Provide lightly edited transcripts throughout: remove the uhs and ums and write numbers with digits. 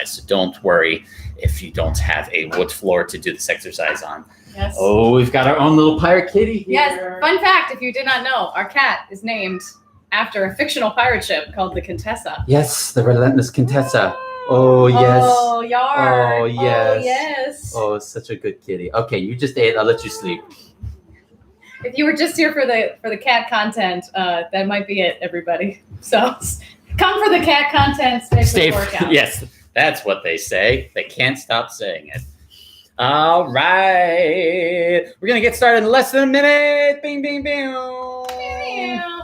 exercise. So don't worry if you don't have a wood floor to do this exercise on. Yes. Oh, we've got our own little pirate kitty here. Yes. Fun fact, if you did not know, our cat is named after a fictional pirate ship called the Contessa. Yes, the relentless Contessa. Oh, yes. Oh, yar. Oh, yes. Oh, yes. Oh, such a good kitty. Okay, you just ate. I'll let you sleep. If you were just here for the cat content, that might be it, everybody. So come for the cat content, stay for the workout. Yes, that's what they say. They can't stop saying it. All right. We're going to get started in less than a minute. Bing, bing, bing.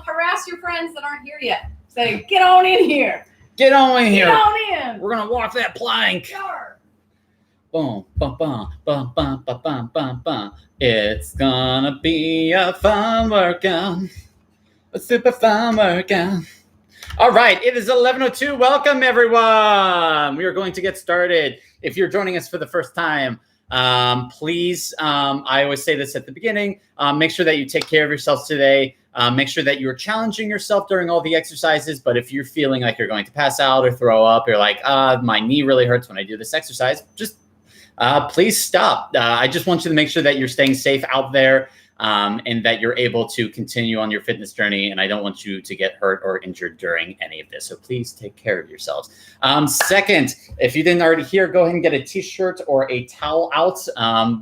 Harass your friends that aren't here yet. Say, get on in here. Get on in here. Get on in. We're going to walk that plank. Yar. Boom, bum, bum, bum, bum, bum, bum, bum, bum. It's going to be a fun workout. A super fun workout. All right, it is 11:02. Welcome, everyone. We are going to get started. If you're joining us for the first time, please, I always say this at the beginning, make sure that you take care of yourselves today. Make sure that you're challenging yourself during all the exercises. But if you're feeling like you're going to pass out or throw up, you're like, my knee really hurts when I do this exercise, just please stop. I just want you to make sure that you're staying safe out there and that you're able to continue on your fitness journey. And I don't want you to get hurt or injured during any of this. So please take care of yourselves. Second, if you didn't already hear, go ahead and get a t-shirt or a towel out.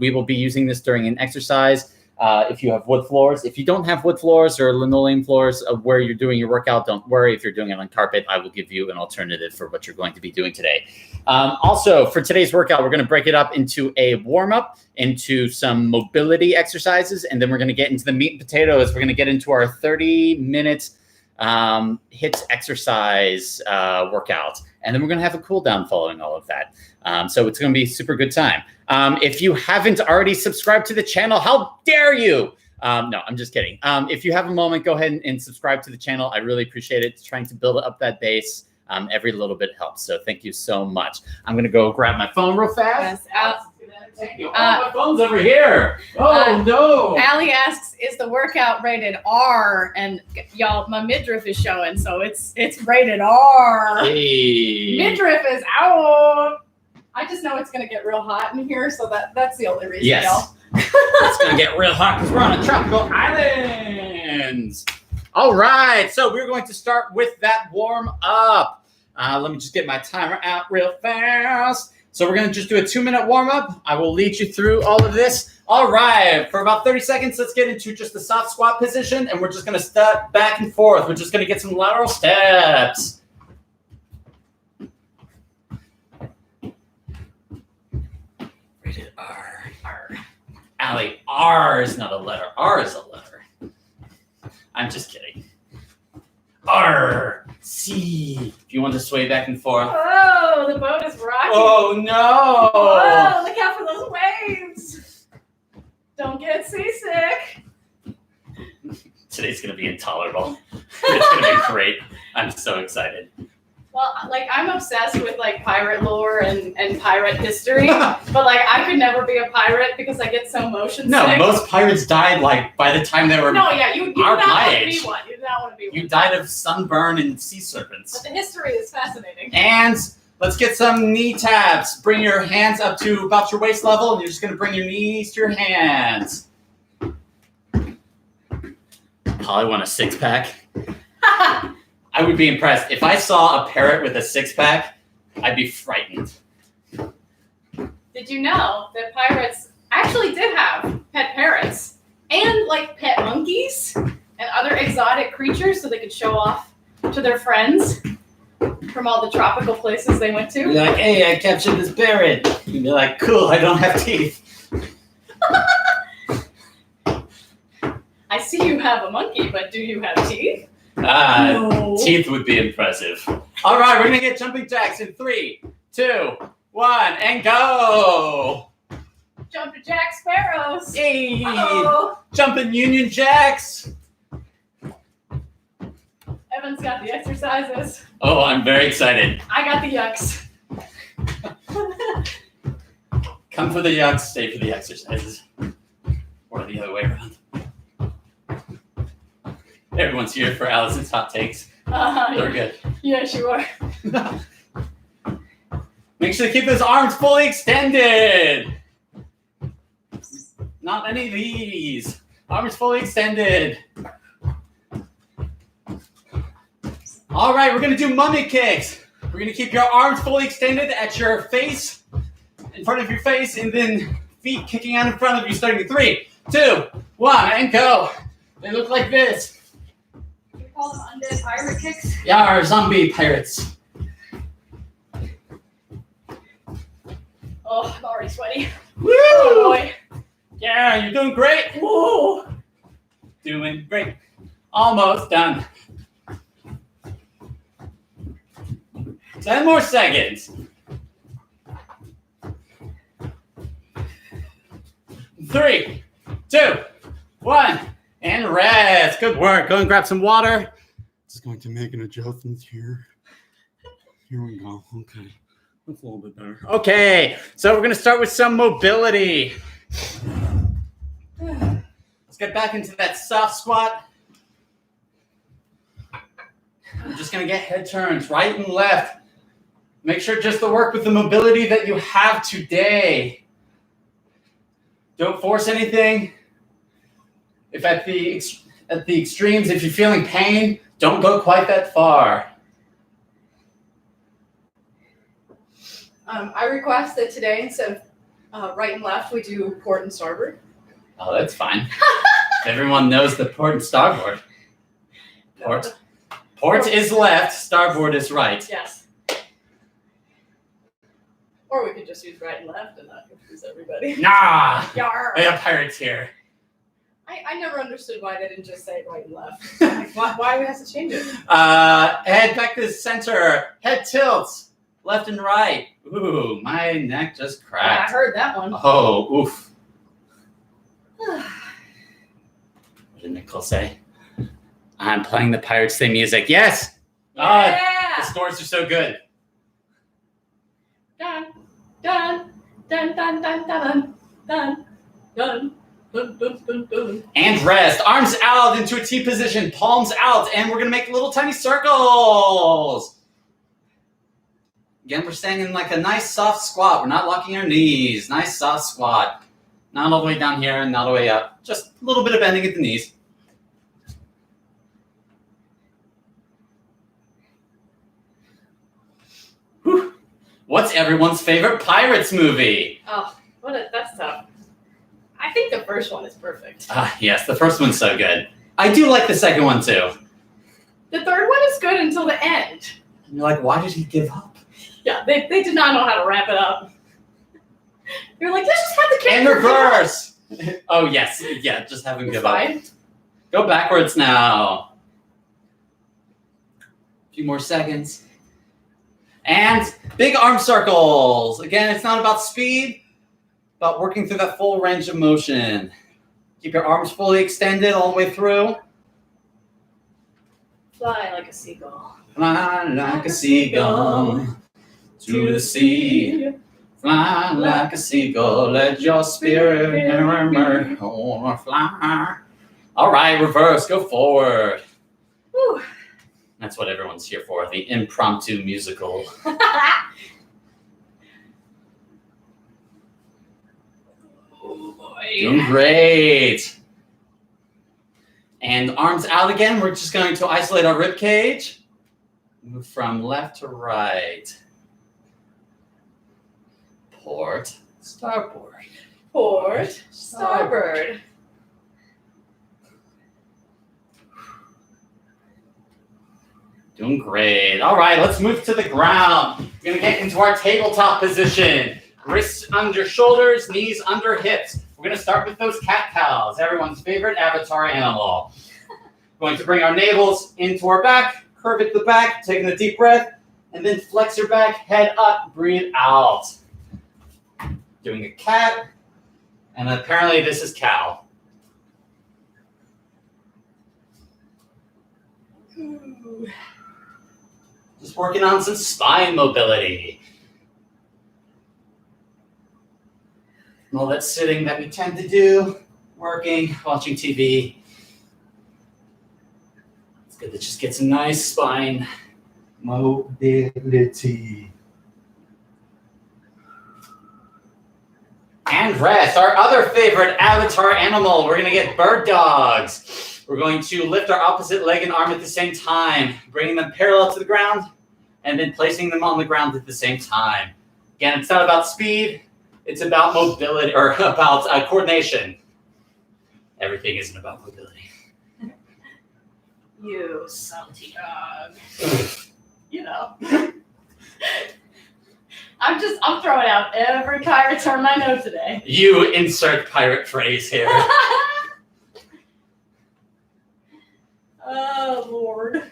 We will be using this during an exercise. If you have wood floors. If you don't have wood floors or linoleum floors where you're doing your workout, don't worry. If you're doing it on carpet, I will give you an alternative for what you're going to be doing today. Also, for today's workout, we're going to break it up into a warm-up, into some mobility exercises, and then we're going to get into the meat and potatoes. We're going to get into our 30-minute HIIT exercise workout, and then we're going to have a cool down following all of that. So it's going to be a super good time. If you haven't already subscribed to the channel, how dare you? No, I'm just kidding. If you have a moment, go ahead and subscribe to the channel. I really appreciate it. It's trying to build up that base. Every little bit helps. So thank you so much. I'm going to go grab my phone real fast. Yes, my phone's over here. Oh, no. Allie asks, is the workout rated R? And y'all, my midriff is showing, so it's rated R. Hey. Midriff is out. I just know it's going to get real hot in here, so that's the only reason, yes. y'all. It's going to get real hot because we're on a tropical island. All right, so we're going to start with that warm up. Let me just get my timer out real fast. So we're going to just do a 2-minute warm up. I will lead you through all of this. All right, for about 30 seconds, let's get into just the soft squat position, and we're just going to step back and forth. We're just going to get some lateral steps. Rated R. Allie, R is not a letter. R is a letter. I'm just kidding. R, C. If you want to sway back and forth. Oh, the boat is rocking. Oh, no. Oh, look out for those waves. Don't get seasick. Today's going to be intolerable. It's going to be great. I'm so excited. Well, like, I'm obsessed with, like, pirate lore and pirate history, but, like, I could never be a pirate because I get so motion sick. No, most pirates died, like, by the time they were No, yeah, you did not my want to age. be one. You did not want to be one. You died of sunburn and sea serpents. But the history is fascinating. And let's get some knee taps. Bring your hands up to about your waist level, and you're just going to bring your knees to your hands. Probably want a six-pack. I would be impressed. If I saw a parrot with a six-pack, I'd be frightened. Did you know that pirates actually did have pet parrots and, like, pet monkeys and other exotic creatures so they could show off to their friends from all the tropical places they went to? You're like, hey, I captured this parrot. You'd be like, cool, I don't have teeth. I see you have a monkey, but do you have teeth? No. Teeth would be impressive. All right, we're going to get jumping jacks in 3, 2, 1, and go. Jumping Jack Sparrows. Hey, Uh-oh. jumping Union Jacks. Evan's got the exercises. Oh, I'm very excited. I got the yucks. Come for the yucks, stay for the exercises. Or the other way around. Everyone's here for Allison's hot takes. They're good. Yes, you are. Make sure to keep those arms fully extended. Not any of these. Arms fully extended. All right, we're gonna do mummy kicks. We're gonna keep your arms fully extended at your face, in front of your face, and then feet kicking out in front of you, starting in 3, 2, 1, and go. They look like this. We call them undead pirate kicks. Yeah, our zombie pirates. Oh, I'm already sweaty. Woo! Oh boy. Yeah, you're doing great. Woo! Doing great. Almost done. 10 more seconds. 3, 2, 1, and rest. Good work. Go and grab some water. Just going to make an adjustment here. Here we go. Okay. That's a little bit better. Okay, so we're going to start with some mobility. Let's get back into that soft squat. We're just going to get head turns right and left. Make sure just to work with the mobility that you have today. Don't force anything. If at the extremes, if you're feeling pain, don't go quite that far. I request that today, instead of right and left, we do port and starboard. Oh, that's fine. Everyone knows the port and starboard. Port is left, starboard is right. Yes. Or we could just use right and left and not confuse everybody. Nah! Yarr. We have pirates here. I never understood why they didn't just say right and left. Like, why we have to change it? Head back to the center. Head tilts. Left and right. Ooh, my neck just Yeah, I cracked. heard that one. Oh, oof. What did Nicole say? I'm playing the Pirates theme music. Yes! Yeah! The scores are so good. Dun, dun, dun, dun, dun, dun, dun, dun, dun, dun, dun, dun. And rest. Arms out into a T position. Palms out. And we're going to make little tiny circles. Again, we're staying in like a nice soft squat. We're not locking our knees. Nice soft squat. Not all the way down here and not all the way up. Just a little bit of bending at the knees. Whew. What's everyone's favorite Pirates movie? Oh, that's tough. I think the first one is perfect. Yes, the first one's so good. I do like the second one too. The third one is good until the end. You're like, why did he give up? Yeah, they did not know how to wrap it up. You're like, let's just have the In character. reverse! Oh, yes. Yeah, just have him give up. Fine. Go backwards now. A few more seconds. And big arm circles. Again, it's not about speed, about working through that full range of motion. Keep your arms fully extended all the way through. Fly like a seagull. Fly like a seagull to the sea. Fly like a seagull, let your spirit murmur or fly. All right, reverse, go forward. Whew. That's what everyone's here for, the impromptu musical. Oh boy. Doing great. And arms out again. We're just going to isolate our rib cage. Move from left to right. Port, starboard. Port, starboard. Doing great. All right, let's move to the ground. We're going to get into our tabletop position. Wrists under shoulders, knees under hips. We're going to start with those cat-cows, everyone's favorite avatar animal. Going to bring our navels into our back, curve at the back, taking a deep breath, and then flex your back, head up, breathe out. Doing a cat, and apparently this is cow. Ooh. Just working on some spine mobility. All that sitting that we tend to do, working, watching TV. It's good to just get some nice spine mobility. And rest. Our other favorite avatar animal. We're going to get bird dogs. We're going to lift our opposite leg and arm at the same time, bringing them parallel to the ground, and then placing them on the ground at the same time. Again, it's not about speed. It's about mobility, or about coordination. Everything isn't about mobility. You salty dog. You know. I'm throwing out every pirate term I know today. You insert pirate phrase here. Oh, Lord.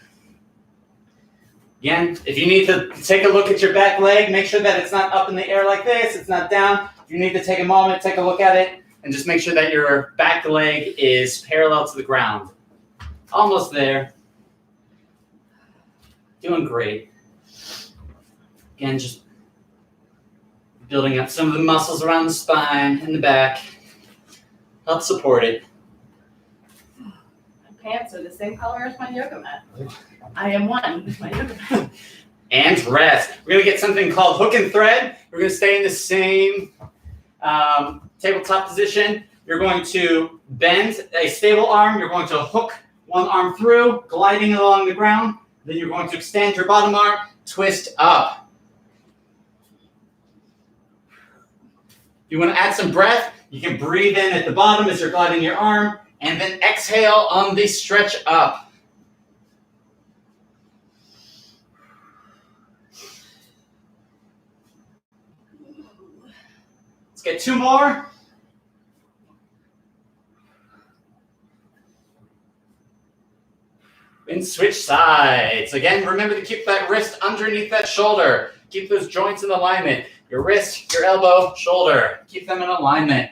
Again, if you need to take a look at your back leg, make sure that it's not up in the air like this, it's not down. If you need to take a moment, take a look at it, and just make sure that your back leg is parallel to the ground. Almost there. Doing great. Again, just building up some of the muscles around the spine and the back. Help support it. My pants are the same color as my yoga mat. I am one with my yoga mat. And rest. We're going to get something called hook and thread. We're going to stay in the same tabletop position. You're going to bend a stable arm. You're going to hook one arm through, gliding along the ground. Then you're going to extend your bottom arm, twist up. If you want to add some breath, you can breathe in at the bottom as you're gliding your arm, and then exhale on the stretch up. Let's get two more. And switch sides. Again, remember to keep that wrist underneath that shoulder. Keep those joints in alignment. Your wrist, your elbow, shoulder. Keep them in alignment.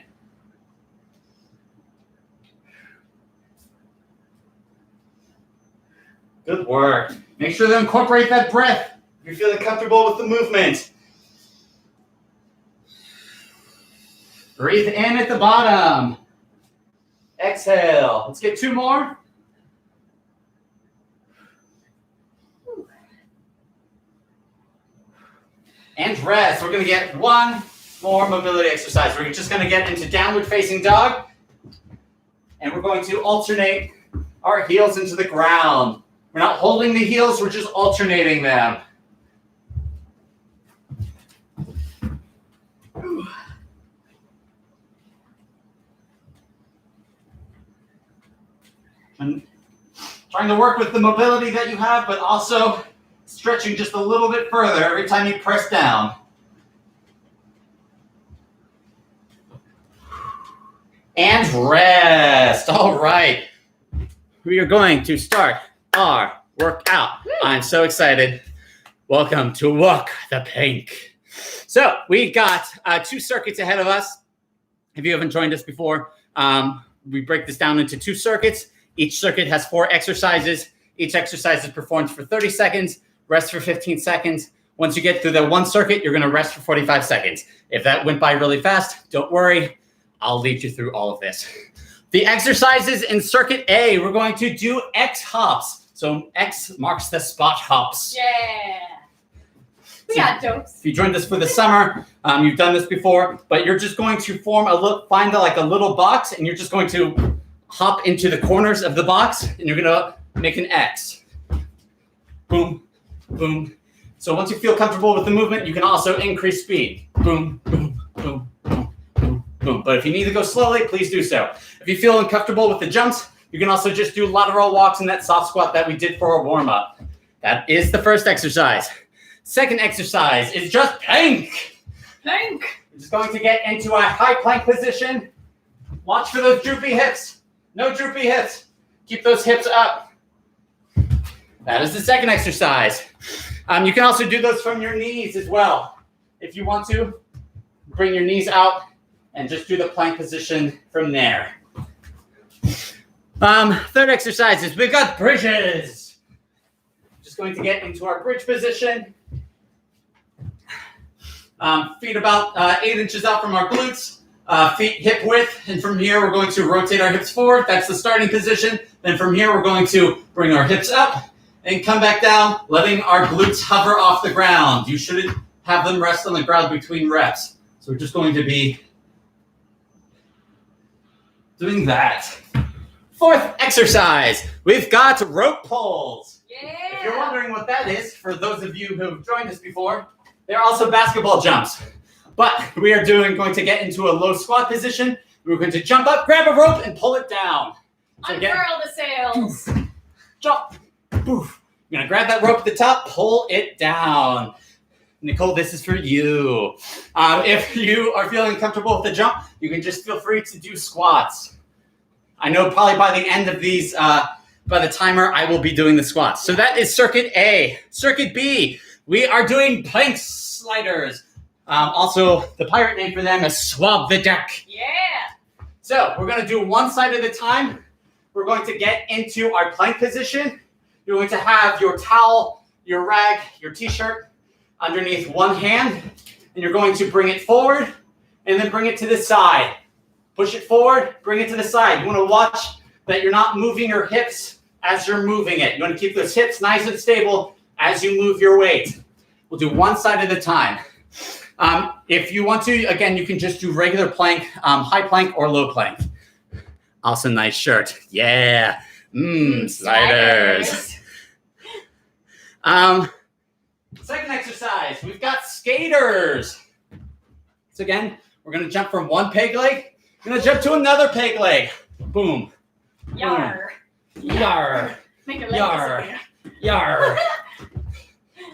Good work. Make sure to incorporate that breath if you're feeling comfortable with the movement. Breathe in at the bottom. Exhale. Let's get two more. And rest. We're going to get one more mobility exercise. We're just going to get into downward facing dog. And we're going to alternate our heels into the ground. We're not holding the heels, we're just alternating them. And trying to work with the mobility that you have, but also stretching just a little bit further every time you press down. And rest. All right. We are going to start our workout. I'm so excited. Welcome to Walk the Pink. So we got 2 circuits ahead of us. If you haven't joined us before, we break this down into 2 circuits. Each circuit has 4 exercises. Each exercise is performed for 30 seconds, rest for 15 seconds. Once you get through the 1 circuit, you're going to rest for 45 seconds. If that went by really fast, don't worry. I'll lead you through all of this. The exercises in circuit A, we're going to do X hops. So X marks the spot hops. Yeah. We got jokes. If you joined us for the summer, you've done this before, but you're just going to find like a little box, and you're just going to hop into the corners of the box, and you're going to make an X. Boom, boom. So once you feel comfortable with the movement, you can also increase speed. Boom, boom, boom, boom, boom, boom. But if you need to go slowly, please do so. If you feel uncomfortable with the jumps, you can also just do lateral walks in that soft squat that we did for our warm-up. That is the first exercise. Second exercise is just plank. Plank. We're just going to get into a high plank position. Watch for those droopy hips. No droopy hips. Keep those hips up. That is the second exercise. You can also do those from your knees as well. If you want to, bring your knees out and just do the plank position from there. Third exercise is we've got bridges. Just going to get into our bridge position. Feet about 8 inches out from our glutes. Feet hip width. And from here, we're going to rotate our hips forward. That's the starting position. Then from here, we're going to bring our hips up and come back down, letting our glutes hover off the ground. You shouldn't have them rest on the ground between reps. So we're just going to be doing that. Fourth exercise, we've got rope pulls. Yeah. If you're wondering what that is, for those of you who have joined us before, they're also basketball jumps. But we are going to get into a low squat position. We're going to jump up, grab a rope, and pull it down. So again, unfurl the sails. Jump. Poof. You're going to grab that rope at the top, pull it down. Nicole, this is for you. If you are feeling comfortable with the jump, you can just feel free to do squats. I know probably by the end of these, by the timer, I will be doing the squats. So that is circuit A. Circuit B, we are doing plank sliders. Also, the pirate name for them is swab the deck. Yeah. So we're going to do one side at a time. We're going to get into our plank position. You're going to have your towel, your rag, your t-shirt underneath one hand, and you're going to bring it forward and then bring it to the side. Push it forward, bring it to the side. You want to watch that you're not moving your hips as you're moving it. You want to keep those hips nice and stable as you move your weight. We'll do one side at a time. If you want to, again, you can just do regular plank, high plank or low plank. Also, nice shirt. Yeah. Sliders. Second exercise, we've got skaters. So again, we're going to jump from one peg leg. We're going to jump to another peg leg. Boom. Yar. Yar. Make your leg Yar. disappear. Yar.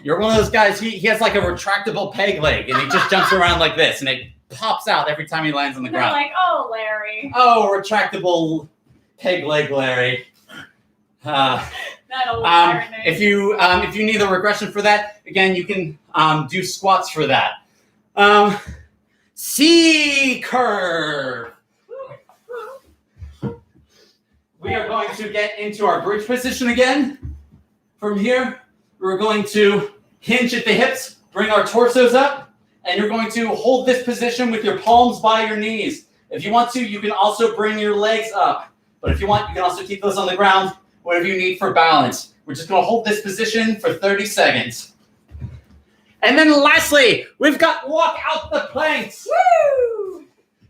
You're one of those guys, he has like a retractable peg leg, and he just jumps around like this, and it pops out every time he lands on the They're ground. like, oh, Larry. Oh, retractable peg leg Larry. That old pirate name. If you need a regression for that, again, you can do squats for that. C curve. We are going to get into our bridge position again. From here, we're going to hinge at the hips, bring our torsos up, and you're going to hold this position with your palms by your knees. If you want to, you can also bring your legs up. But if you want, you can also keep those on the ground, whatever you need for balance. We're just going to hold this position for 30 seconds. And then lastly, we've got walk out the planks. Woo!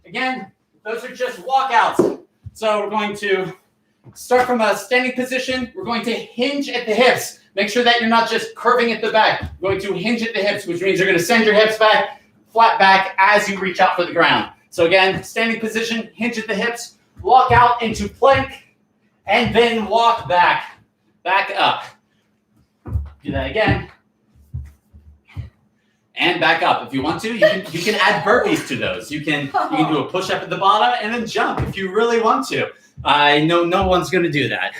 Again, those are just walkouts. So we're going to start from a standing position. We're going to hinge at the hips. Make sure that you're not just curving at the back. You're going to hinge at the hips, which means you're going to send your hips back, flat back as you reach out for the ground. So again, standing position, hinge at the hips, walk out into plank, and then walk back up. Do that again. And back up. If you want to, you can add burpees to those. You can do a push up at the bottom and then jump if you really want to. I know no one's going to do that.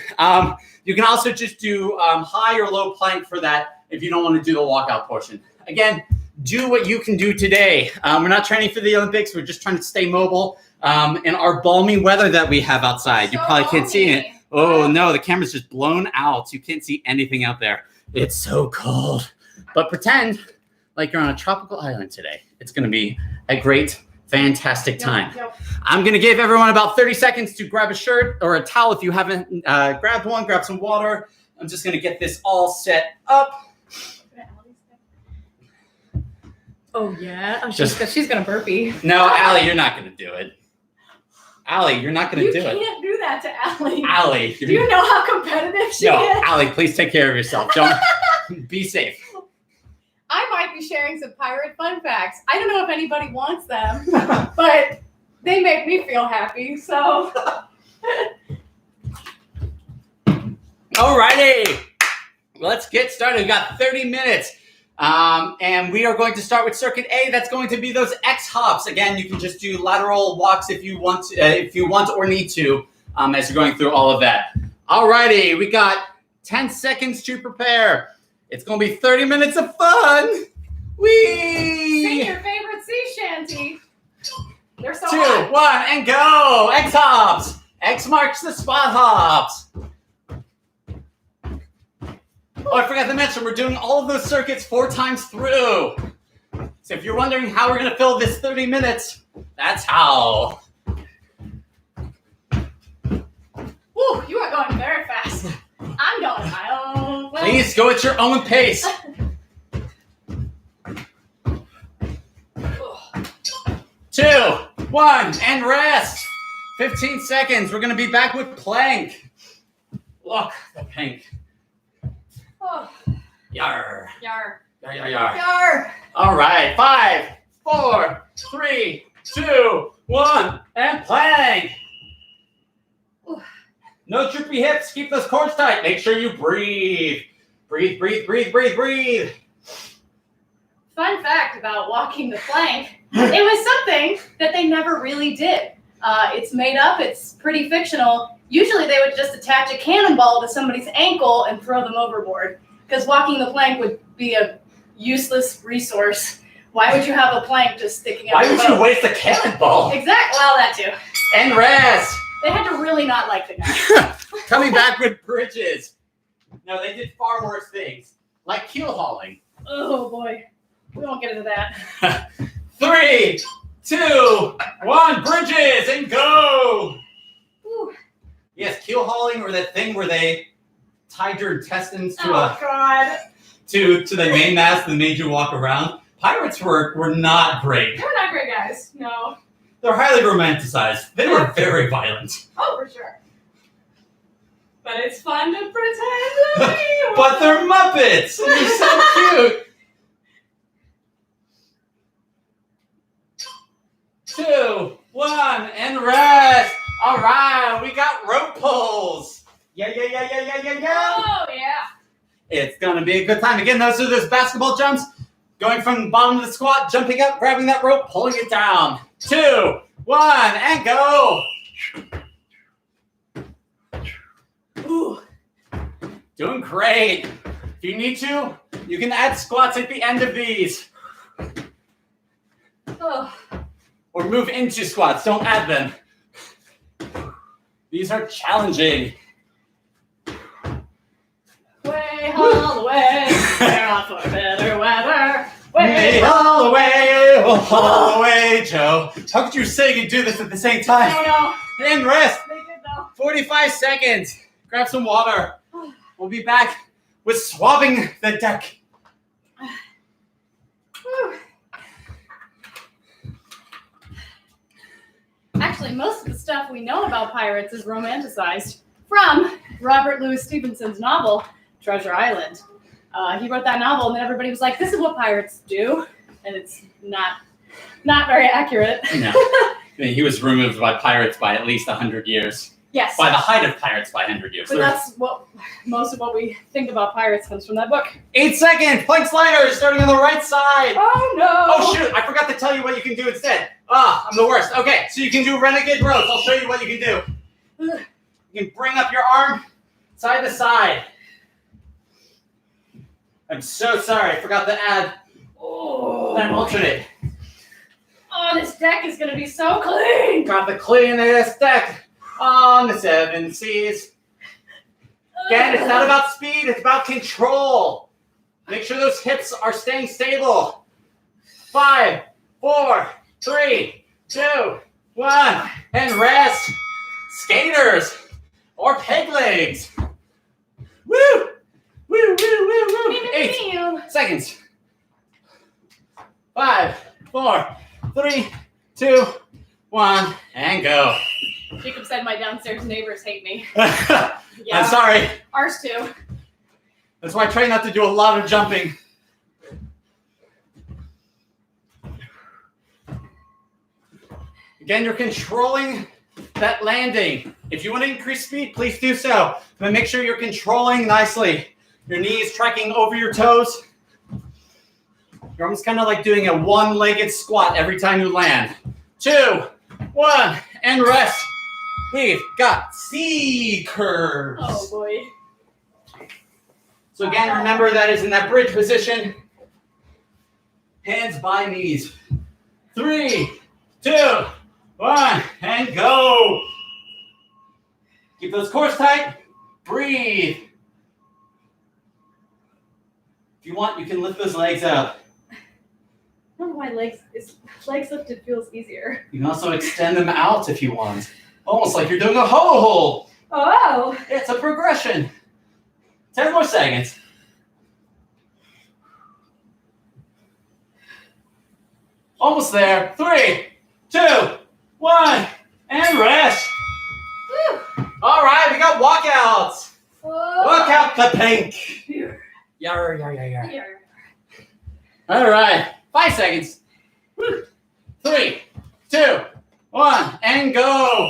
You can also just do high or low plank for that if you don't want to do the walkout portion. Again, do what you can do today. We're not training for the Olympics. We're just trying to stay mobile in our balmy weather that we have outside. You probably can't see it. Oh, no, the camera's just blown out. You can't see anything out there. It's so cold. But pretend like you're on a tropical island today. It's going to be a great, fantastic time. Yep. I'm going to give everyone about 30 seconds to grab a shirt or a towel if you haven't grabbed one. Grab some water. I'm just going to get this all set up. Oh, yeah? Oh, she's going to burpee. No, Allie, you're not going to do it. Allie, you're not going to do it. You can't do that to Allie. Allie. Do you know how competitive she No, is? Allie, please take care of yourself. Don't be safe. I might be sharing some pirate fun facts. I don't know if anybody wants them, but they make me feel happy, so. Alrighty. Let's get started. We've got 30 minutes. And we are going to start with circuit A. That's going to be those X hops. Again, you can just do lateral walks if you want or need to, as you're going through all of that. Alrighty, we got 10 seconds to prepare. It's going to be 30 minutes of fun. Whee! Sing your favorite sea shanty. They're so 2, hot. 1, and go. X hops. X marks the spot hops. Oh, I forgot to mention, we're doing all of those circuits 4 times through. So if you're wondering how we're going to fill this 30 minutes, that's how. Woo, you are going very fast. I'm going at my own way. Please go at your own pace. 2, 1, and rest. 15 seconds. We're going to be back with plank. Look, the plank. Oh, Yar. yar. Yar, yar, yar. Yar. All right. 5, 4, 3, 2, 1, and plank. Ooh. No trippy hips. Keep those cords tight. Make sure you breathe. Breathe, breathe, breathe, breathe, breathe. Fun fact about walking the plank, it was something that they never really did. It's made up, it's pretty fictional. Usually they would just attach a cannonball to somebody's ankle and throw them overboard, because walking the plank would be a useless resource. Why would you have a plank just sticking out? Why would you waste a cannonball? Exactly, well, that too. And rest. They had to really not like the guy. Coming back with bridges. No, they did far worse things, like keel hauling. Oh boy, we won't get into that. 3, 2, 1, bridges and go. Whew. Yes, keel hauling, or that thing where they tied your intestines to God. to the mainmast and made you walk around. Pirates were not great. They're not great guys, no. They're highly romanticized. They were very violent. Oh, for sure. But it's fun to pretend to be But they're Muppets. And they're so cute. 2, 1, and rest. All right, we got rope pulls. Yeah. Oh, yeah. It's gonna be a good time. Again, those are those basketball jumps. Going from the bottom of the squat, jumping up, grabbing that rope, pulling it down. 2, 1, and go. Ooh. Doing great. If you need to, you can add squats at the end of these. Oh. Or move into squats. Don't add them. These are challenging. Way all the way. We're off for better weather. Way all the way, all the way, Joe. How could you sing and do this at the same time? I don't know. And rest. They did though. 45 seconds. Grab some water. We'll be back with swabbing the deck. Whew. Actually, most of the stuff we know about pirates is romanticized from Robert Louis Stevenson's novel, Treasure Island. He wrote that novel, and then everybody was like, this is what pirates do. And it's not very accurate. No. I mean, he was removed by pirates by at least 100 years. Yes. By the height of pirates by 100 years. But that's what most of what we think about pirates comes from that book. 8 seconds. Plank sliders starting on the right side. Oh, no. Oh, shoot. I forgot to tell you what you can do instead. I'm the worst. Okay, so you can do renegade rows. I'll show you what you can do. You can bring up your arm side to side. I'm so sorry. I forgot to add that alternate. Oh, this deck is going to be so clean. Got the cleanest deck on the 7 seas. Again, it's not about speed. It's about control. Make sure those hips are staying stable. 5, 4, 3, 2, 1, and rest. Skaters or peg legs. Woo! Woo, woo, woo, woo. 8 seconds. 5, 4, 3, 2, 1, and go. Jacob said my downstairs neighbors hate me. I'm Yeah. sorry. Ours too. That's why I try not to do a lot of jumping. Again, you're controlling that landing. If you want to increase speed, please do so. But make sure you're controlling nicely. Your knees tracking over your toes. You're almost kind of like doing a one-legged squat every time you land. 2, 1, and rest. We've got C curves. Oh boy. So again, remember that is in that bridge position. Hands by knees. 3, 2, 1, and go. Keep those cores tight. Breathe. If you want, you can lift those legs up. I don't know why legs lifted feels easier. You can also extend them out if you want. Almost like you're doing a hole. Oh. It's a progression. 10 more seconds. Almost there. 3, 2, 1, And rest. Woo. All right, we got walkouts. Whoa. Walk out the pink. Here. Yar, yar, yar, yar. Here. All right, 5 seconds. Woo. 3, 2, 1, and go.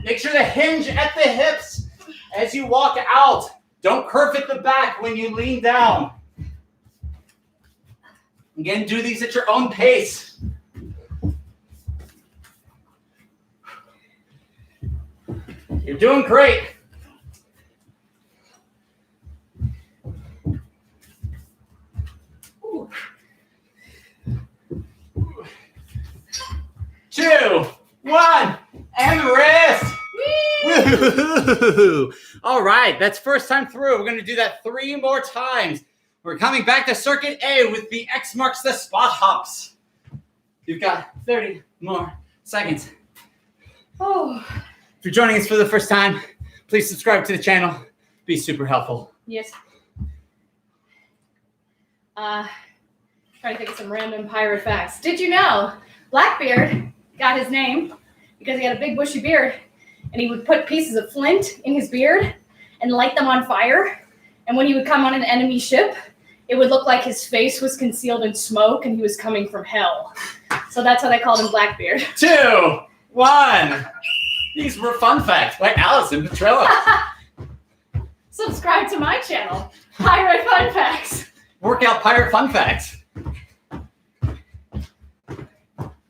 Make sure to hinge at the hips as you walk out. Don't curve at the back when you lean down. Again, do these at your own pace. You're doing great. Ooh. 2, 1, and rest. Woo! All right, that's first time through. We're going to do that 3 more times. We're coming back to circuit A with the X marks the spot hops. You've got 30 more seconds. Oh. If you're joining us for the first time, please subscribe to the channel. Be super helpful. Yes. Trying to think of some random pirate facts. Did you know Blackbeard got his name because he had a big bushy beard, and he would put pieces of flint in his beard and light them on fire, and when he would come on an enemy ship, it would look like his face was concealed in smoke and he was coming from hell. So that's how they called him Blackbeard. 2, 1. These were fun facts by Allison Petrella. Subscribe to my channel, Pirate Fun Facts. Workout pirate fun facts.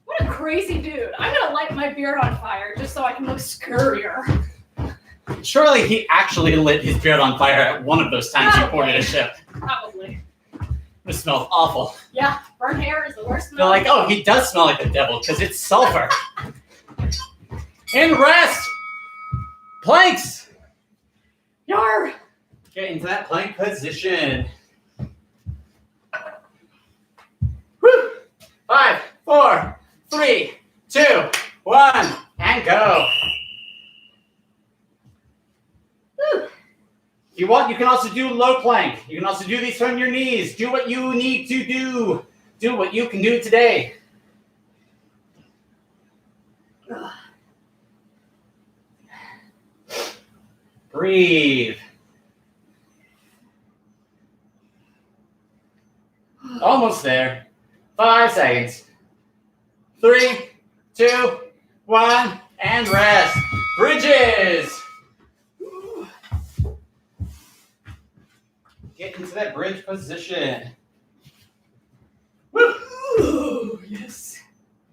What a crazy dude. I'm going to light my beard on fire just so I can look scurrier. Surely he actually lit his beard on fire at one of those times he boarded a ship. Probably. It smells awful. Yeah, burnt hair is the worst They're smell. like, oh, he does smell like the devil because it's sulfur. And rest. Planks. Yar! Get into that plank position. Woo! 5, 4, 3, 2, 1, and go. Woo. If you want, you can also do low plank. You can also do these from your knees. Do what you need to do. Do what you can do today. Ugh. Breathe. Almost there. 5 seconds. 3, 2, 1, and rest. Bridges. Get into that bridge position. Woo! Ooh, yes.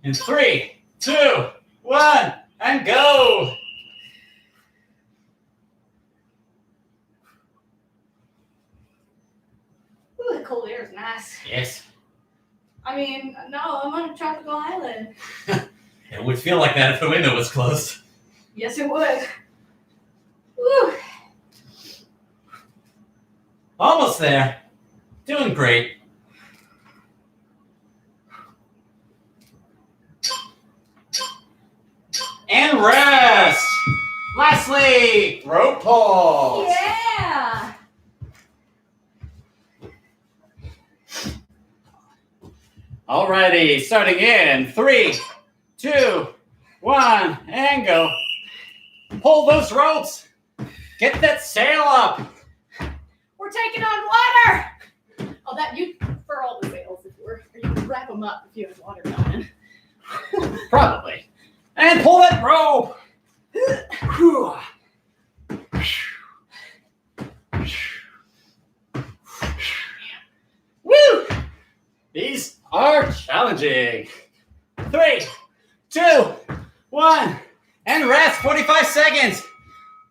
In 3, 2, 1, and go. Ooh, the cold air is nice. Yes. I mean, no, I'm on a tropical island. It would feel like that if the window was closed. Yes, it would. Woo. Almost there. Doing great. And rest. Lastly, rope pulls. Yeah. Alrighty, starting in 3, 2, 1, and go. Pull those ropes. Get that sail up. We're taking on water. Oh, that you furl the sails if you were, or you could wrap them up if you had water coming. Probably. And pull that rope. Woo! These are challenging. 3, 2, 1, and rest. 45 seconds.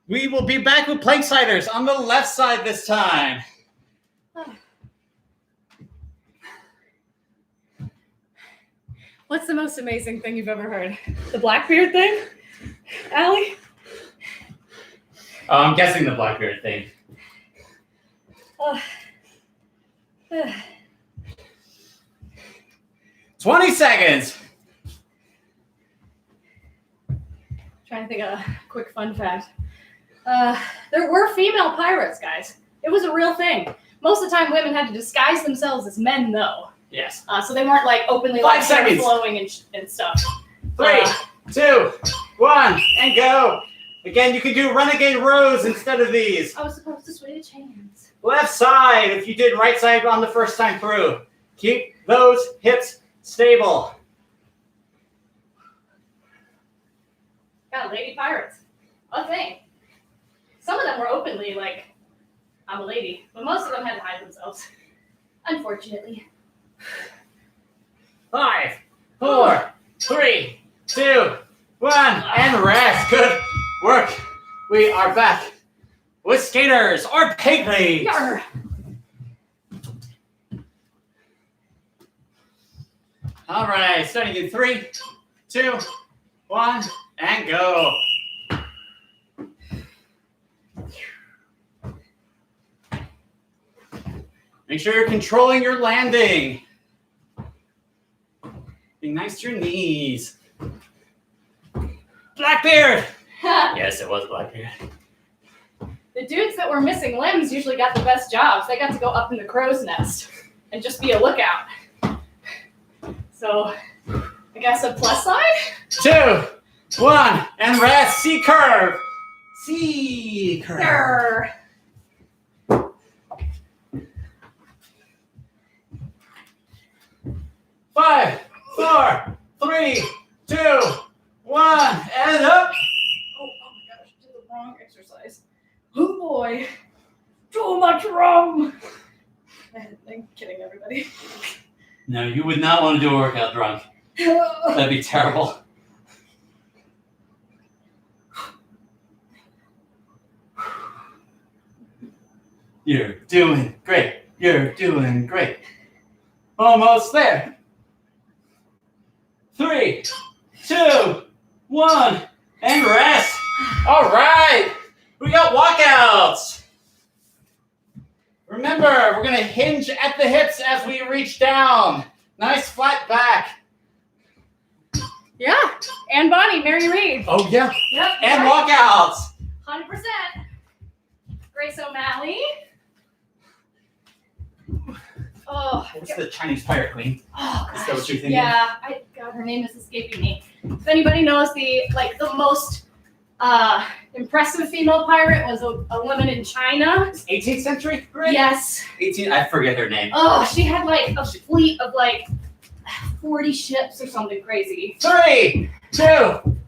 We will be back with plank sliders on the left side this time. What's the most amazing thing you've ever heard? The Blackbeard thing? Allie? Oh, I'm guessing the Blackbeard thing. 20 seconds. Trying to think of a quick fun fact. There were female pirates, guys. It was a real thing. Most of the time, women had to disguise themselves as men, though. Yes. So they weren't like openly 5 like hair seconds. flowing and stuff. 3, 2, 1, and go. Again, you can do renegade rows instead of these. I was supposed to switch hands. Left side, if you did right side on the first time through. Keep those hips stable. Got lady pirates. A thing. Some of them were openly like, I'm a lady, but most of them had to hide themselves. Unfortunately. 5, 4, 3, 2, 1, and rest. Good work. We are back with skaters or pygmies. Yarr. All right, starting in 3, 2, 1, and go. Make sure you're controlling your landing. Be nice to your knees. Blackbeard! Yes, it was Blackbeard. The dudes that were missing limbs usually got the best jobs. They got to go up in the crow's nest and just be a lookout. So, I guess a plus side? 2, 1, and rest. C curve. C curve. Grr. 5, 4, 3, 2, 1, and up. Oh my gosh, did the wrong exercise. Oh boy. Too much rum. I'm kidding, everybody. No, you would not want to do a workout drunk. That'd be terrible. You're doing great. You're doing great. Almost there. 3, 2, 1, and rest. All right. We got walkouts. Remember, we're going to hinge at the hips as we reach down. Nice flat back. Yeah. And Bonnie, Mary Reed. Oh, yeah. Yep. And right. walkouts. 100%. Grace O'Malley. Oh. What's the Chinese pirate queen? Oh, Is that what gosh. you're thinking? Yeah. God, her name is escaping me. If anybody knows the most impressive female pirate was a woman in China. 18th century, right? Yes. 18. I forget her name. Oh, she had like a fleet of like 40 ships or something crazy. 3, 2,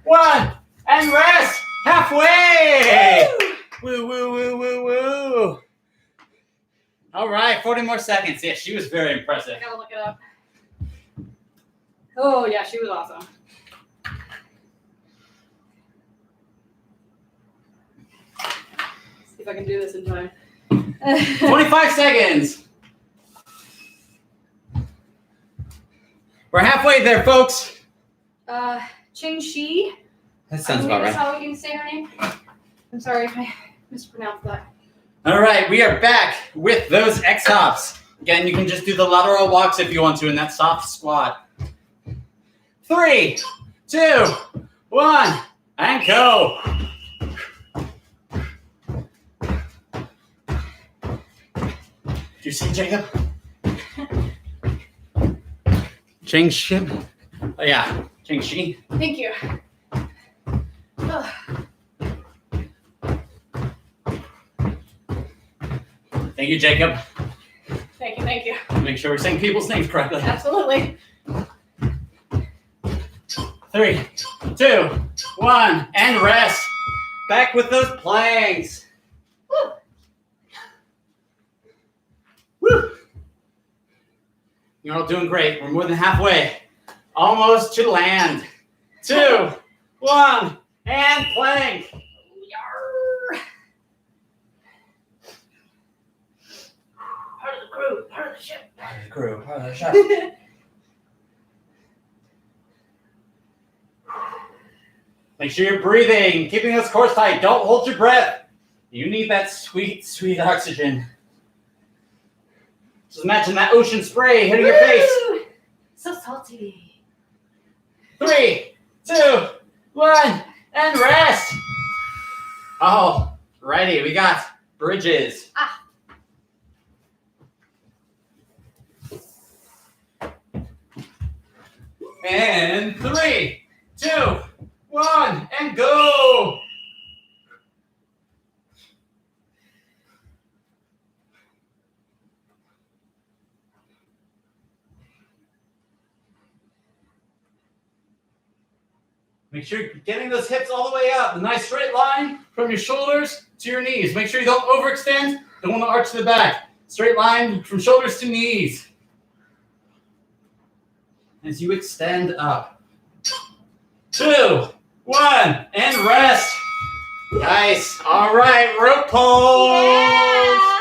1, and rest. Halfway. Woo, woo, woo, woo, woo. All right, 40 more seconds. Yeah, she was very impressive. I gotta look it up. Oh yeah, she was awesome. See if I can do this in time. 25 seconds. We're halfway there, folks. Ching Shi. That sounds about That's right. how you say her name. I'm sorry if I mispronounced that. All right, we are back with those X-hops. Again, you can just do the lateral walks if you want to in that soft squat. 3, 2, 1, and go. Do you see Jacob? Cheng Shim? Oh, yeah, Cheng Shi. Thank you. Ugh. Thank you, Jacob. Thank you. Make sure we're saying people's names correctly. Absolutely. 3, 2, 1, and rest. Back with those planks. Woo. Woo! You're all doing great. We're more than halfway. Almost to land. 2, 1, and plank. Yarr. Part of the crew, part of the ship. Part of the crew, part of the ship. Make sure you're breathing, keeping those cores tight. Don't hold your breath. You need that sweet, sweet oxygen. Just imagine that ocean spray hitting your face. Woo! So salty. 3, 2, 1, and rest. All righty, we got bridges. And 3, 2, 1, and Make sure you're getting those hips all the way up. A nice straight line from your shoulders to your knees. Make sure you don't overextend. Don't want to arch the back. Straight line from shoulders to knees. As you extend up. 2, 1, and rest. Nice. All right, rope pulls. Yeah.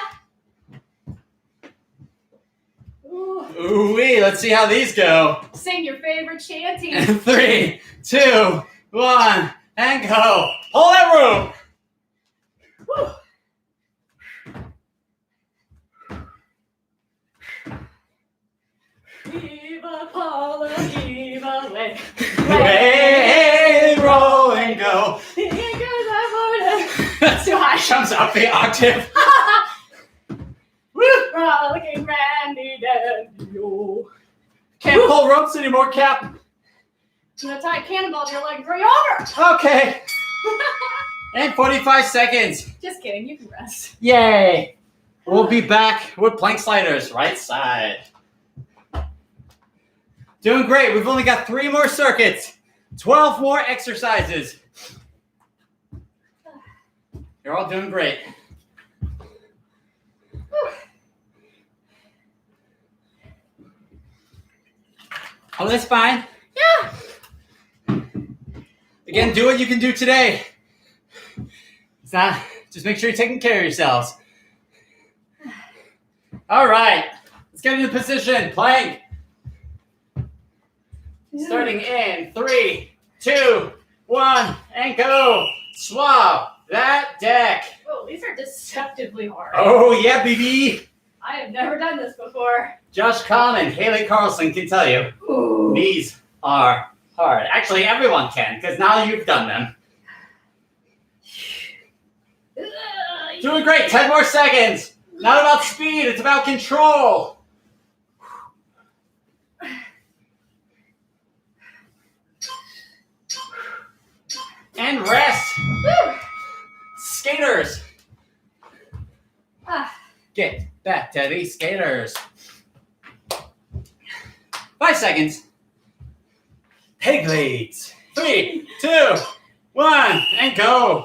Ooh-wee, let's see how these go. Sing your favorite shanty. And 3, 2, 1, and go. Pull that rope. Woo. Viva Paula, viva way. Way, roll and go. Here goes that morning. It's too high. Comes up the octave. Woo. Frolicking Randy Dandy. Can't pull ropes anymore, Cap. I'm gonna tie a cannonball to your leg and throw you over. Okay. And 45 seconds. Just kidding, you can rest. Yay. We'll be back with plank sliders, right side. Doing great. We've only got 3 more circuits. 12 more exercises. You're all doing great. Oh, that's fine. Yeah. Again, do what you can do today. It's not, just make sure you're taking care of yourselves. All right. Let's get into position. Plank. Starting in 3, 2, 1, and go. Swab that deck. Oh, these are deceptively hard. Oh, yeah, baby. I have never done this before. Josh Kahn and Haley Carlson can tell you. Ooh. These are hard. Actually, everyone can, because now you've done them. Doing great. 10 more seconds. Not about speed. It's about control. And rest. Woo. Skaters. Ah. Get back to these skaters. 5 seconds. Peg leads. 3, 2, 1, and go.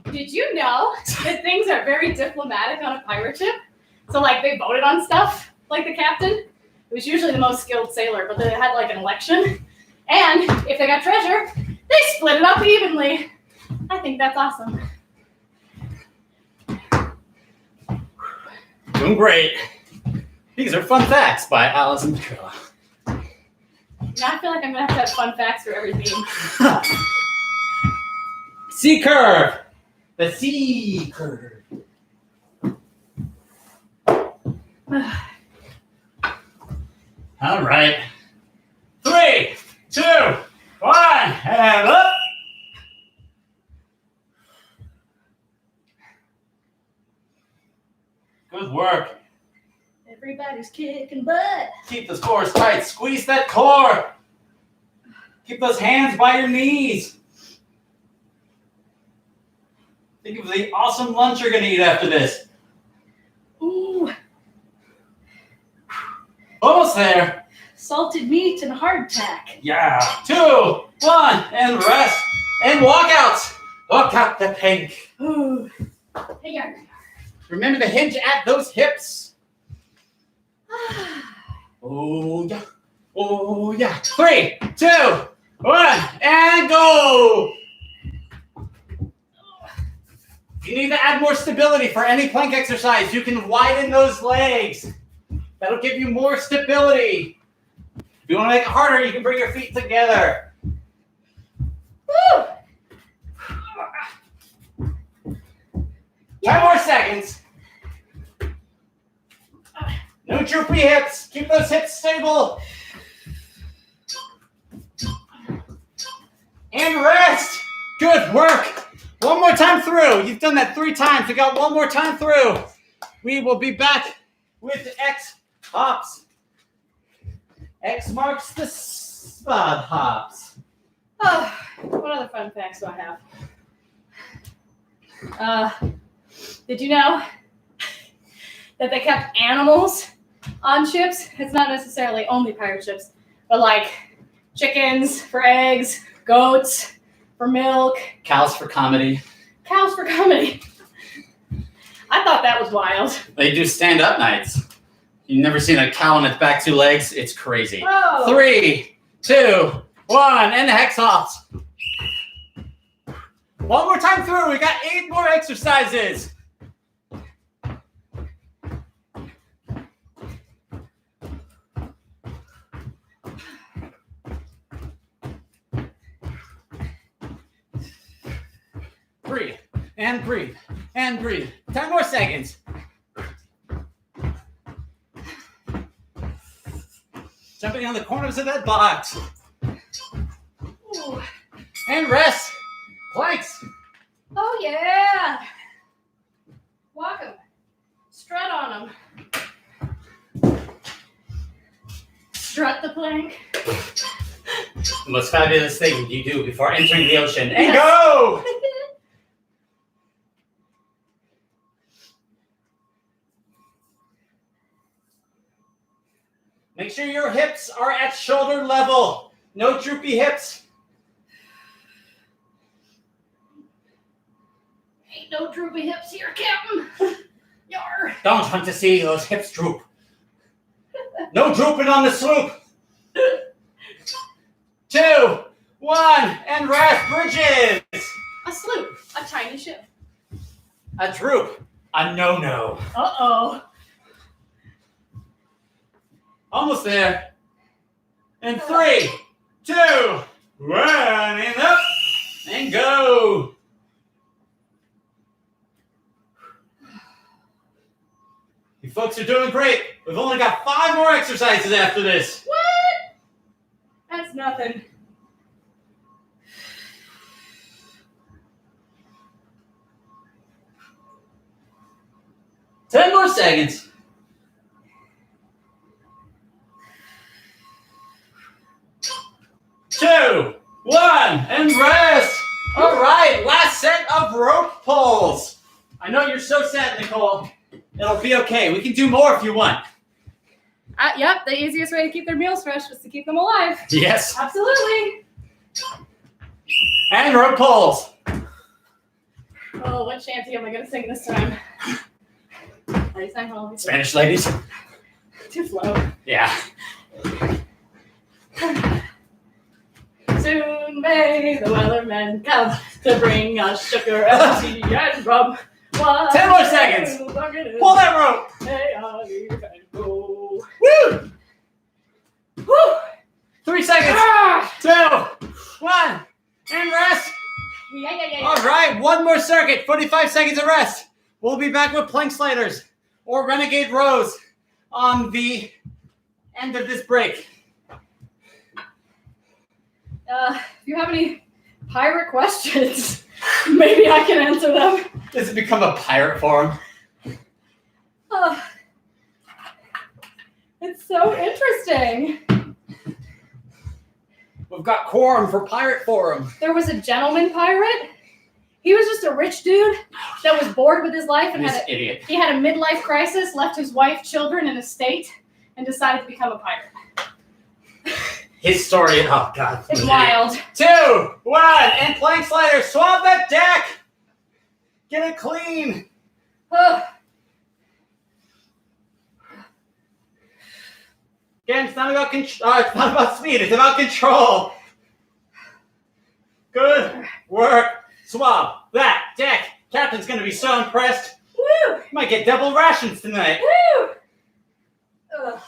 Did you know that things are very diplomatic on a pirate ship? So, like, they voted on stuff, like the captain. It was usually the most skilled sailor, but they had, like, an election. And if they got treasure, they split it up evenly. I think that's awesome. Doing great. These are fun facts by Allison McCullough. Now I feel like I'm going to have fun facts for every theme. C curve. The C curve. All right. 3, 2, 1, and up. Good work. Everybody's kicking butt. Keep those cores tight. Squeeze that core. Keep those hands by your knees. Think of the awesome lunch you're going to eat after this. Ooh. Almost there. Salted meat and hardtack. Yeah. 2, 1, and rest. And walkouts. Walk out the pink. Ooh. Hey, yar. Remember to hinge at those hips. Oh, yeah. Oh, yeah. 3, 2, 1, and go. If you need to add more stability for any plank exercise, you can widen those legs. That'll give you more stability. If you want to make it harder, you can bring your feet together. Woo! 10 more seconds. No droopy hips. Keep those hips stable. And rest. Good work. One more time through. You've done that 3 times. We got one more time through. We will be back with X hops. X marks the spot hops. Oh, what other fun facts do I have? Did you know that they kept animals on ships? It's not necessarily only pirate ships, but like chickens for eggs, goats for milk, Cows for comedy. cows for comedy. I thought that was wild. They do stand-up nights. You've never seen a cow on its back 2 legs? It's crazy. Oh. 3, 2, 1, and the hex hops. One more time through. We got 8 more exercises. Breathe and breathe and breathe. 10 more seconds. Jumping on the corners of that box. Ooh. And rest. Planks. Oh yeah. Walk 'em. Strut on them. Strut the plank. The most fabulous thing you do before entering the ocean. And Yes. go! Make sure your hips are at shoulder level. No droopy hips. Ain't no droopy hips here, Captain. Yar. Don't want to see those hips droop. No drooping on the sloop. 2, 1, and rest. Bridges. A sloop. A tiny ship. A droop. A no-no. Uh-oh. Almost there. And 3, 2, 1, and up. And go. You folks are doing great. We've only got 5 more exercises after this. What? That's nothing. Ten more seconds. 2, 1, and rest. All right, last set of rope pulls. I know you're so sad, Nicole. It'll be okay. We can do more if you want. Yep, the easiest way to keep their meals fresh was to keep them alive. Yes. Absolutely. And rope pulls. Oh, what shanty am I going to sing this time? Ladies, I'm home. Spanish ladies. Too slow. Yeah. Soon may the weathermen come to bring us sugar and tea and rum. 10 more seconds. Pull that rope. Hey, I leave and go. Woo! Woo! 3 seconds. Ah! 2, 1, and rest. Yeah. All right, one more circuit. 45 seconds of rest. We'll be back with plank sliders or renegade rows on the end of this break. If you have any pirate questions, maybe I can answer them. This has become a pirate forum. Oh, it's so interesting. We've got quorum for pirate forum. There was a gentleman pirate. He was just a rich dude that was bored with his life and This idiot. he had a midlife crisis, left his wife, children, and estate, and decided to become a pirate. His story. Oh God. It's wild. 2, 1, and plank slider. Swab that deck. Get it clean. Ugh. Again, it's not about it's not about speed. It's about control. Good work. Swab that deck. Captain's gonna be so impressed. Woo! Might get double rations tonight. Woo! Ugh.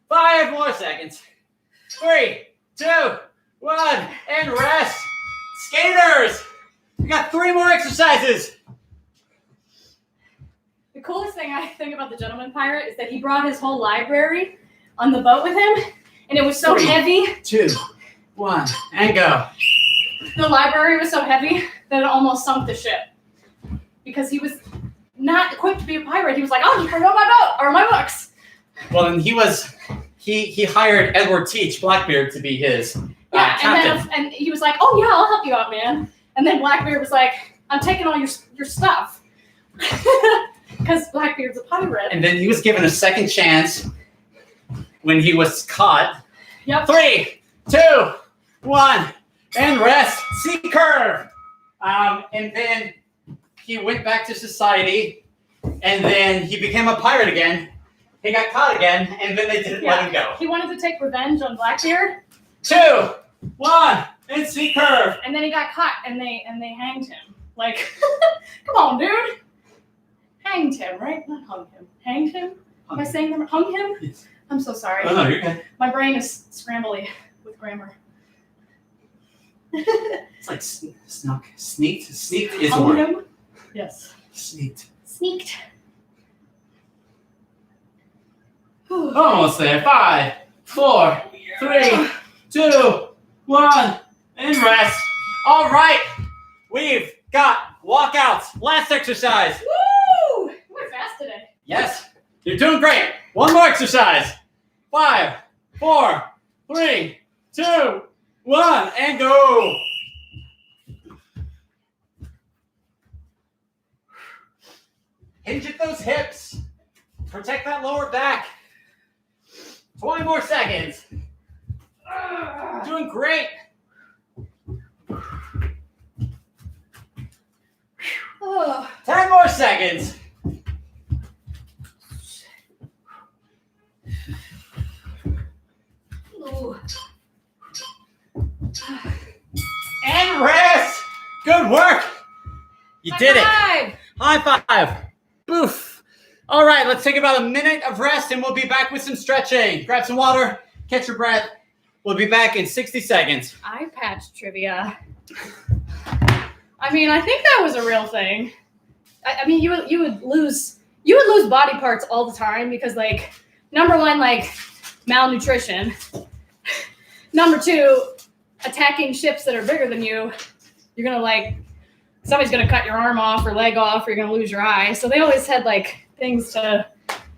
5 more seconds. 3, 2, 1, and rest. Skaters. We got 3 more exercises. The coolest thing I think about the gentleman pirate is that he brought his whole library on the boat with him, and it was so 3, heavy. 2, 1, and go. The library was so heavy that it almost sunk the ship because he was not equipped to be a pirate. He was like, "I'll just bring on my boat or my books." Well, and he hired Edward Teach Blackbeard to be his Yeah, captain. and he was like, "Oh yeah, I'll help you out, man." And then Blackbeard was like, "I'm taking all your stuff," because Blackbeard's a pirate. And then he was given a second chance when he was caught. Yep. 3, 2, 1, and rest. C curve. And then he went back to society, and then he became a pirate again. He got caught again, and then they didn't let him go. He wanted to take revenge on Blackbeard. 2, 1, and C curve. And then he got caught, and they hanged him. Like, come on, dude. Hanged him, right? Not hung him. Hanged him? Am I saying them? Hung him? Yes. I'm so sorry. Oh, no, you're good. My brain is scrambly with grammar. It's like snuck. Sneaked? Sneaked is a Hung word. him? Yes. Sneaked. Sneaked. Almost there. 5, 4, 3, 2, 1, and rest. All right. We've got walkouts. Last exercise. Woo! You went fast today. Yes. You're doing great. One more exercise. 5, 4, 3, 2, 1, and go. Hinge at those hips. Protect that lower back. 20 more seconds. Doing great. Oh. 10 more seconds. Ooh. And rest. Good work. You did it. High five. Boof. All right, let's take about a minute of rest and we'll be back with some stretching. Grab some water, catch your breath. We'll be back in 60 seconds. Eye patch trivia. I mean, I think that was a real thing. I mean, you would lose body parts all the time because, like, number one, like, malnutrition. Number two, attacking ships that are bigger than you. You're gonna, like, somebody's gonna cut your arm off or leg off, or you're gonna lose your eye. So they always had, like, things to.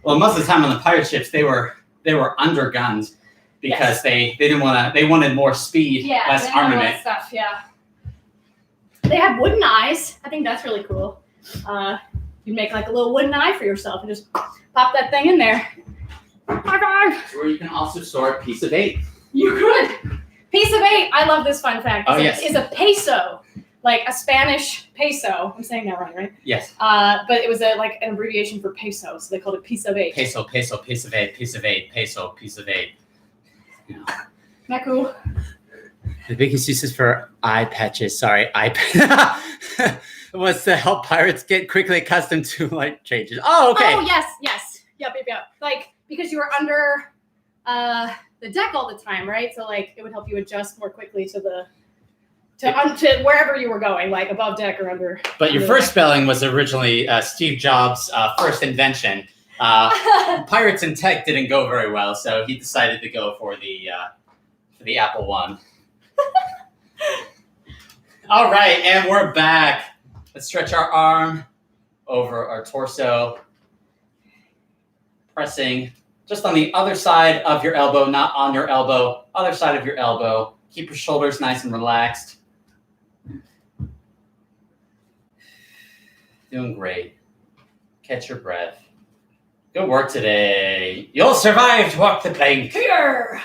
Well, most of the time on the pirate ships, they were undergunned because they didn't want to. They wanted more speed, less armament. Less stuff. Yeah. They have wooden eyes. I think that's really cool. You make like a little wooden eye for yourself and just pop that thing in there. High five. Or you can also store a piece of 8. You could. Piece of 8. I love this fun fact. Oh, yes. Is a peso, like a Spanish peso. I'm saying that right? Yes. But it was like an abbreviation for peso, so they called it piece of 8. Peso, piece of 8, piece of 8, peso, piece of 8. You know. Isn't that cool? The biggest uses for eye patches, was to help pirates get quickly accustomed to light changes. Oh, okay. Oh, yes. Yep. Like, because you were under the deck all the time, right? So, like, it would help you adjust more quickly to wherever you were going, like above deck or under. But your first spelling was originally Steve Jobs' first invention. Pirates and tech didn't go very well, so he decided to go for the Apple One. All right, and we're back. Let's stretch our arm over our torso, pressing just on the other side of your elbow, not on your elbow, other side of your elbow. Keep your shoulders nice and relaxed. Doing great. Catch your breath. Good work today. You'll survive to walk the plank. Here.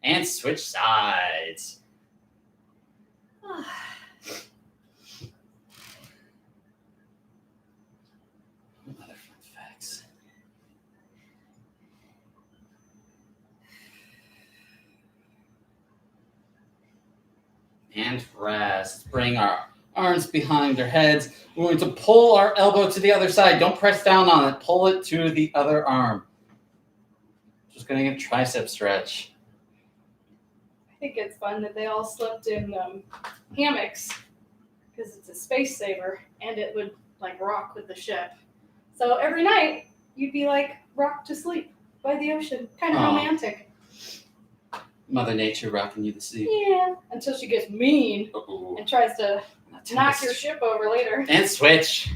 And switch sides. Other fun facts. And rest. Bring our arms behind our heads. We're going to pull our elbow to the other side. Don't press down on it. Pull it to the other arm. Just getting a tricep stretch. I think it's fun that they all slept in hammocks because it's a space saver and it would like rock with the ship. So every night you'd be like rocked to sleep by the ocean. Kind of romantic. Mother Nature rocking you to sleep. Yeah. Until she gets mean and tries to knock your ship over later. And switch.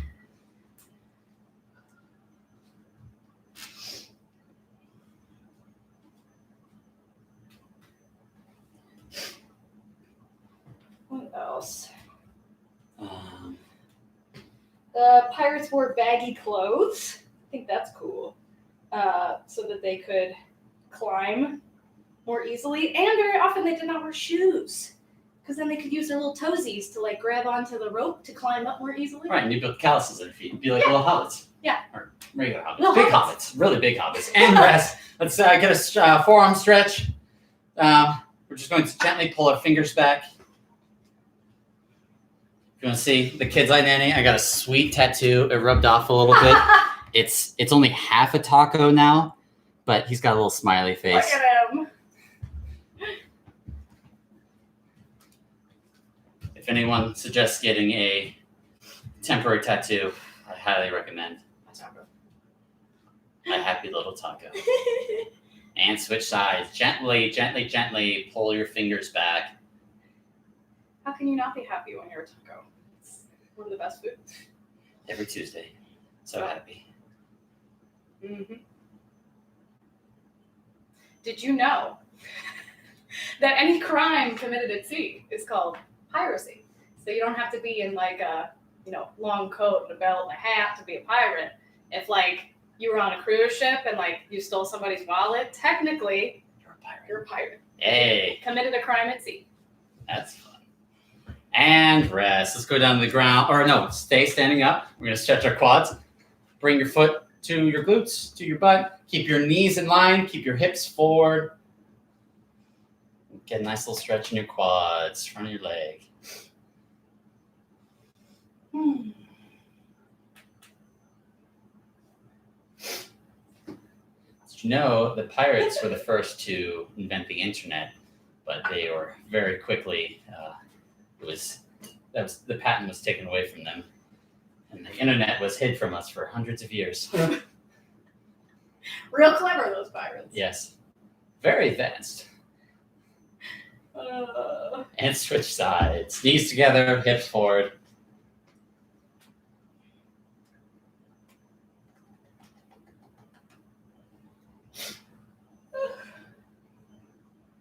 What else? The pirates wore baggy clothes. I think that's cool. So that they could climb more easily, and very often they did not wear shoes because then they could use their little toesies to like grab onto the rope to climb up more easily. Right, and you build calluses in your feet. Be like little hobbits. Yeah. Or regular hobbits. Little Big hobbits. hobbits. Really big hobbits. And rest. Let's get a forearm stretch. We're just going to gently pull our fingers back. If you want to see the kid's identity, I got a sweet tattoo. It rubbed off a little bit. It's only half a taco now, but he's got a little smiley face. Look at him. If anyone suggests getting a temporary tattoo, I highly recommend a happy little taco. And switch sides. Gently, gently, gently pull your fingers back. How can you not be happy when you're a taco? It's one of the best foods. Every Tuesday. So happy. Mm-hmm. Did you know that any crime committed at sea is called piracy? So you don't have to be in like a long coat and a belt and a hat to be a pirate. If like you were on a cruise ship and like you stole somebody's wallet, technically you're a pirate. Hey, Committed a crime at sea. that's fun. And rest. Let's go down to the ground. Or no, stay standing up. We're going to stretch our quads. Bring your foot to your glutes, to your butt. Keep your knees in line. Keep your hips forward. Get a nice little stretch in your quads, front of your leg. Did you know the pirates were the first to invent the internet, but they were very quickly, the patent was taken away from them, and the internet was hid from us for hundreds of years. Real clever, those pirates. Yes, very advanced. And switch sides. Knees together, hips forward.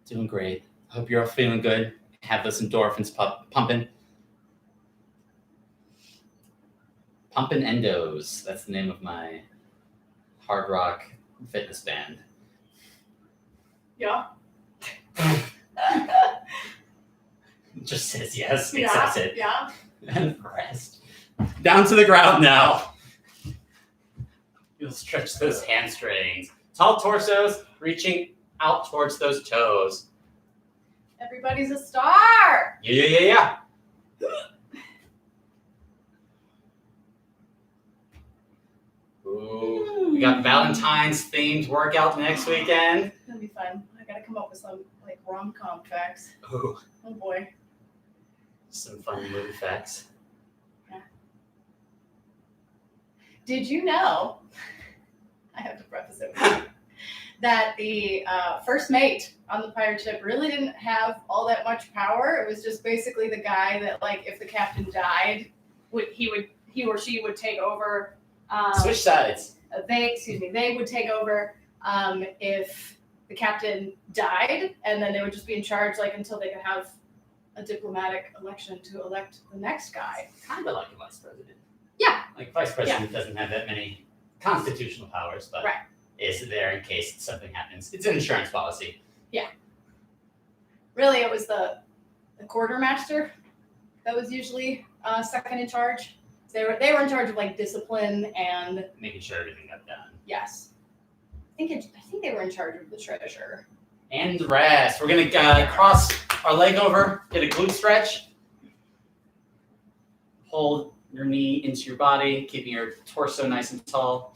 Doing great. Hope you're all feeling good. Have those endorphins pumping. Pumpin' Endos. That's the name of my hard rock fitness band. Yeah. Just says yes, Yeah. accepts it. Yeah. And rest. Down to the ground now. You'll stretch those hamstrings. Tall torsos, reaching out towards those toes. Everybody's a star. Yeah. Ooh, we got Valentine's themed workout next weekend. That'll be fun. I gotta come up with some like rom-com facts. Ooh, Oh boy. some fun movie facts. Did you know? I have to preface it with that the first mate on the pirate ship really didn't have all that much power. It was just basically the guy that, like, if the captain died, he or she would take over. Switch sides. They would take over if the captain died, and then they would just be in charge like until they could have a diplomatic election to elect the next guy. Kind of like a vice president. Yeah. Like vice president doesn't have that many constitutional powers, but Right. is there in case something happens. It's an insurance policy. Really, it was the quartermaster that was usually second in charge. They were in charge of like discipline and Making sure everything got done. yes, I think they were in charge of the treasure. And rest. We're gonna cross our leg over, get a glute stretch. Hold your knee into your body, keeping your torso nice and tall.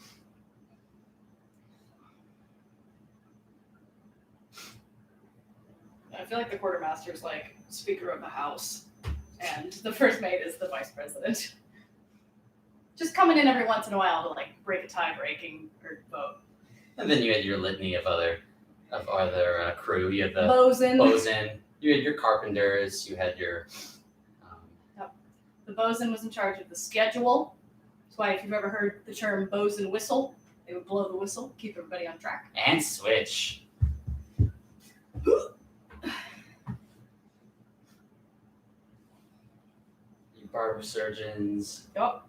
I feel like the quartermaster is like Speaker of the House, and the first mate is the vice president. Just coming in every once in a while to like break a tie breaking or vote. And then you had your litany of other crew. You had the Bosun. You had your carpenters. You had your. The bosun was in charge of the schedule. That's why if you've ever heard the term bosun whistle, they would blow the whistle, keep everybody on track. And switch. Your barber surgeons. Yep.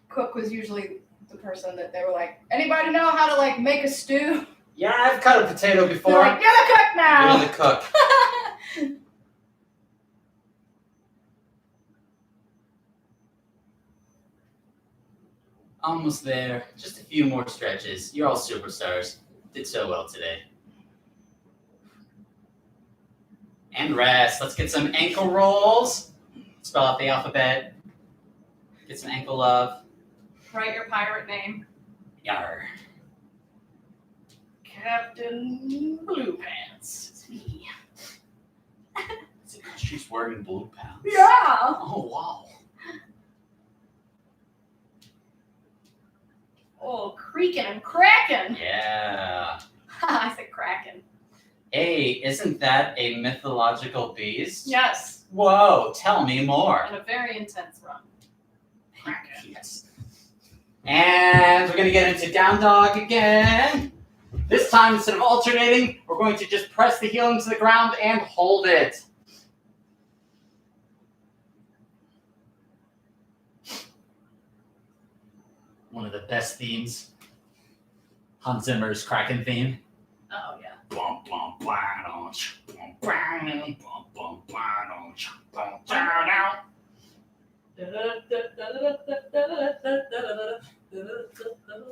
Cook was usually the person that they were like, anybody know how to like make a stew? Yeah, I've cut a potato They're before. like, you're the cook now. You're the cook. Almost there. Just a few more stretches. You're all superstars. Did so well today. And rest. Let's get some ankle rolls. Spell out the alphabet. Get some ankle love. Write your pirate name. Yar. Captain Blue Pants. It's me. Is it 'cause she's wearing blue pants? Yeah. Oh, wow. Oh, creaking and cracking. Yeah. I said cracking. Hey, isn't that a mythological beast? Yes. Whoa, tell me more. And a very intense run. Yes. And we're going to get into down dog again. This time, instead of alternating, we're going to just press the heel into the ground and hold it. One of the best themes. Hans Zimmer's Kraken theme. Oh, yeah.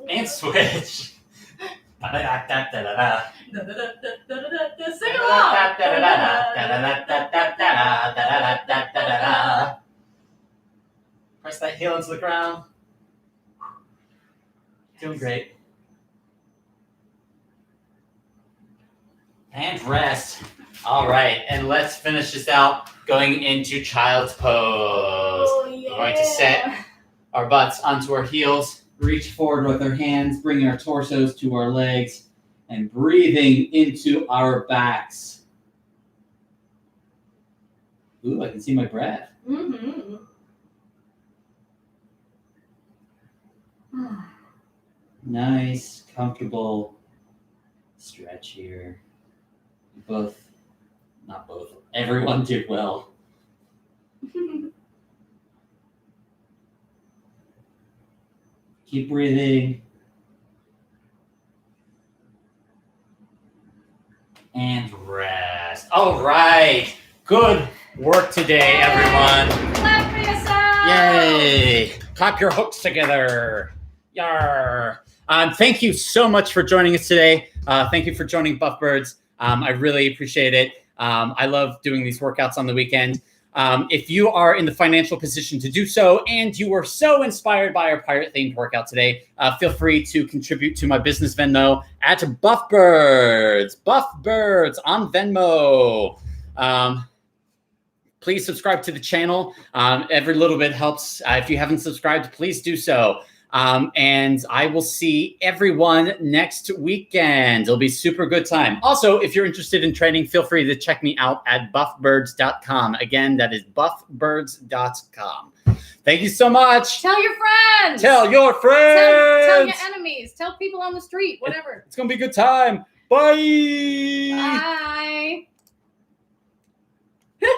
And switch. Sing along. Press that heel into the ground. Doing great. And rest. All right, and let's finish this out going into child's pose. Oh, yeah. We're going to set our butts onto our heels, reach forward with our hands, bringing our torsos to our legs, and breathing into our backs. Ooh, I can see my breath. Mm-hmm. Nice, comfortable stretch here. Not both, everyone did well. Keep breathing. And rest. All right. Good work today, everyone. Clap for yourself. Yay. Clap your hooks together. Yar. Thank you so much for joining us today. Thank you for joining Buff Birds. I really appreciate it. I love doing these workouts on the weekend. If you are in the financial position to do so and you were so inspired by our pirate-themed workout today, feel free to contribute to my business Venmo at Buff Birds. Buff Birds on Venmo. Please subscribe to the channel. Every little bit helps. If you haven't subscribed, please do so. And I will see everyone next weekend. It'll be super good time. Also, if you're interested in training, feel free to check me out at buffbirds.com. Again, that is buffbirds.com. Thank you so much. Tell your friends. Tell your friends. Tell your enemies. Tell people on the street. Whatever. It's going to be a good time. Bye. Bye.